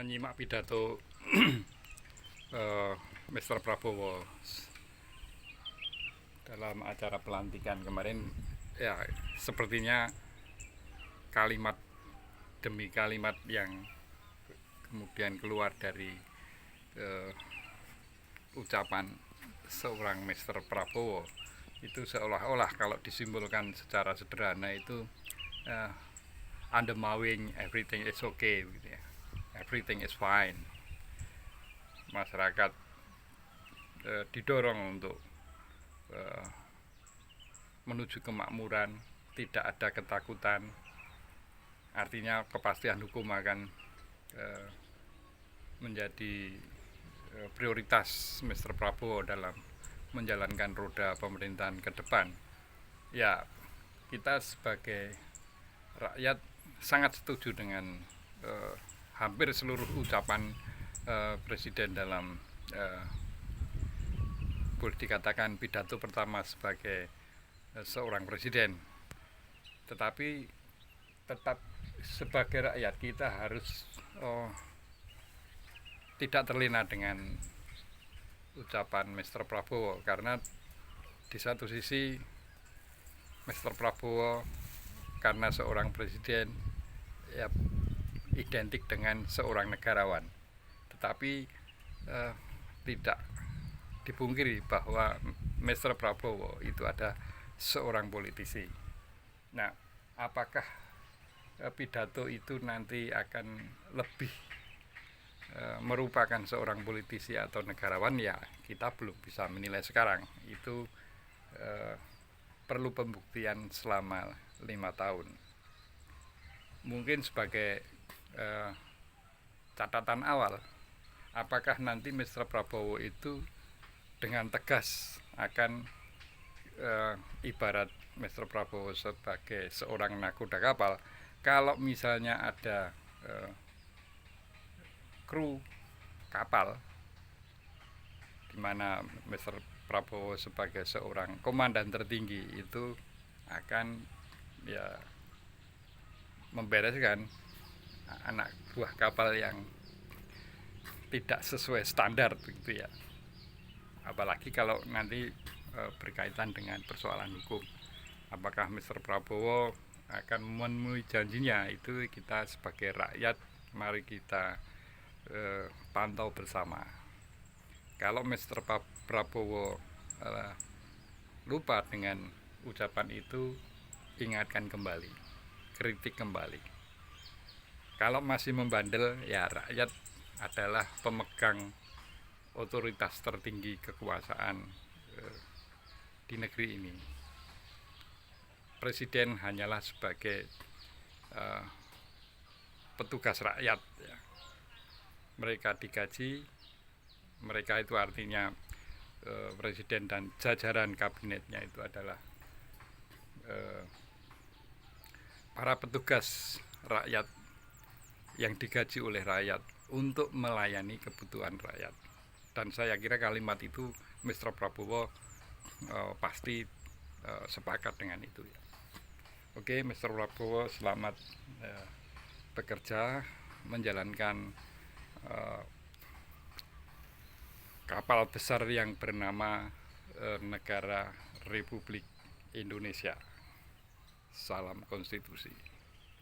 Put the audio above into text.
menyimak pidato Mr. Prabowo dalam acara pelantikan kemarin. Ya, sepertinya kalimat demi kalimat yang kemudian keluar dari ucapan seorang Mr. Prabowo itu seolah-olah kalau disimbolkan secara sederhana itu undermowing everything is okay gitu ya. Everything is fine. Masyarakat didorong untuk menuju kemakmuran, tidak ada ketakutan. Artinya kepastian hukum akan menjadi prioritas Mr. Prabowo dalam menjalankan roda pemerintahan ke depan. Ya, kita sebagai rakyat sangat setuju dengan hampir seluruh ucapan Presiden dalam boleh dikatakan pidato pertama sebagai seorang presiden. Tetapi tetap sebagai rakyat kita harus tidak terlena dengan ucapan Mr. Prabowo, karena di satu sisi Mr. Prabowo karena seorang presiden ya identik dengan seorang negarawan, tetapi tidak dipungkiri bahwa Mr. Prabowo itu ada seorang politisi. Nah, apakah pidato itu nanti akan lebih merupakan seorang politisi atau negarawan, ya kita belum bisa menilai sekarang. Itu perlu pembuktian selama 5 tahun. Mungkin sebagai catatan awal, apakah nanti Mr. Prabowo itu dengan tegas akan ibarat Mr. Prabowo sebagai seorang nakoda kapal, kalau misalnya ada kru kapal di mana Mr. Prabowo sebagai seorang komandan tertinggi itu akan ya membereskan anak buah kapal yang tidak sesuai standar begitu ya. Apalagi kalau nanti berkaitan dengan persoalan hukum, apakah Mr. Prabowo akan memenuhi janjinya, itu kita sebagai rakyat mari kita pantau bersama. Kalau Mr. Prabowo lupa dengan ucapan itu, ingatkan kembali, kritik kembali. Kalau masih membandel, ya rakyat adalah pemegang otoritas tertinggi kekuasaan di negeri ini. Presiden hanyalah sebagai petugas rakyat ya. Mereka digaji, mereka itu artinya presiden dan jajaran kabinetnya itu adalah para petugas rakyat yang digaji oleh rakyat untuk melayani kebutuhan rakyat. Dan saya kira kalimat itu Mr. Prabowo pasti sepakat dengan itu ya. Oke, Mr. Prabowo selamat bekerja menjalankan kapal besar yang bernama Negara Republik Indonesia. Salam konstitusi.